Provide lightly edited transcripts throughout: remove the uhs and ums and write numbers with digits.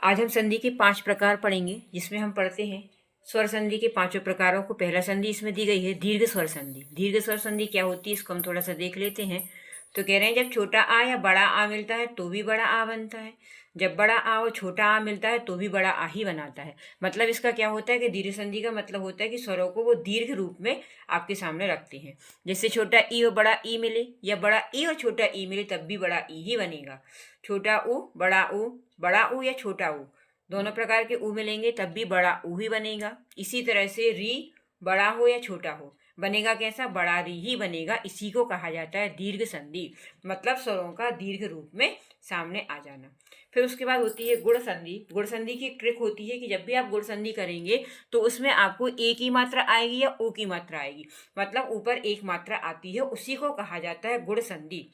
आज हम संधि के 5 प्रकार पढ़ेंगे, जिसमें हम पढ़ते हैं स्वर संधि के 5 प्रकारों को। पहला संधि इसमें दी गई है दीर्घ स्वर संधि। दीर्घ स्वर संधि क्या होती है, इसको हम थोड़ा सा देख लेते हैं। तो कह रहे हैं जब छोटा आ या बड़ा आ मिलता है तो भी बड़ा आ बनता है, जब बड़ा आ और छोटा आ मिलता है तो भी बड़ा आ ही बनाता है। मतलब इसका क्या होता है कि दीर्घ संधि का मतलब होता है कि स्वरों को वो दीर्घ रूप में आपके सामने रखते हैं। जैसे छोटा ई और बड़ा ई मिले, या बड़ा ई और छोटा ई मिले, तब भी बड़ा ई ही बनेगा। छोटा ऊ, बड़ा ऊ या छोटा ऊ, दोनों प्रकार के ऊ मिलेंगे तब भी बड़ा ऊ ही बनेगा। इसी तरह से री बड़ा हो या छोटा हो, बनेगा कैसा, बड़ा री ही बनेगा। इसी को कहा जाता है दीर्घ संधि, मतलब स्वरों का दीर्घ रूप में सामने आ जाना। फिर उसके बाद होती है गुण संधि। गुण संधि की ट्रिक होती है कि जब भी आप गुण संधि करेंगे तो उसमें आपको ए की मात्रा आएगी या ओ की मात्रा आएगी, मतलब ऊपर एक मात्रा आती है, उसी को कहा जाता है गुण संधि।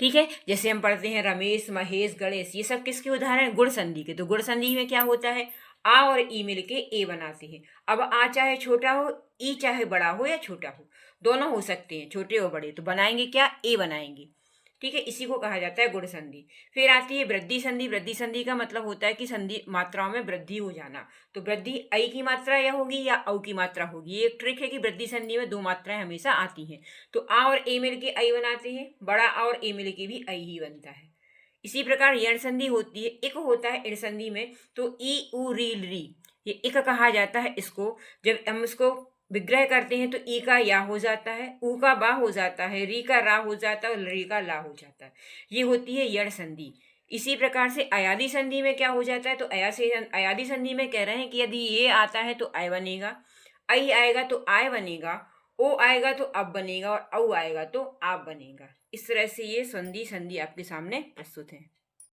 ठीक है, जैसे हम पढ़ते हैं रमेश, महेश, गणेश, ये सब किसके उदाहरण, गुण संधि के। तो गुण संधि में क्या होता है, आ और ई मिलके ए बनाते हैं। अब आ चाहे छोटा हो, ई चाहे बड़ा हो या छोटा हो, दोनों हो सकते हैं, छोटे और बड़े, तो बनाएंगे क्या, ए बनाएंगे। ठीक है, इसी को कहा जाता है गुण संधि। फिर आती है वृद्धि संधि। वृद्धि संधि का मतलब होता है कि संधि मात्राओं में वृद्धि हो जाना। तो वृद्धि ऐ की मात्रा या होगी या औ की मात्रा होगी। ये एक ट्रिक है कि वृद्धि संधि में 2 मात्राएं हमेशा आती हैं। तो आ और ए मिल के ऐ बनाते हैं, बड़ा आ और ए मिल के भी ऐ ही बनता है। इसी प्रकार यण संधि होती है, इक होता है इण संधि में, तो ई उ री री, ये इक कहा जाता है इसको। जब हम इसको विग्रह करते हैं तो ई का या हो जाता है, ऊ का बा हो जाता है, री का रा हो जाता है और री का ला हो जाता है। ये होती है यण संधि। इसी प्रकार से अयादि संधि में क्या हो जाता है, तो अयादि संधि में कह रहे हैं कि यदि ये आता है तो आय बनेगा, ऐ आएगा तो आय बनेगा, ओ आएगा तो अब बनेगा, और औ आएगा तो आप बनेगा। इस तरह से ये संधि आपके सामने प्रस्तुत है।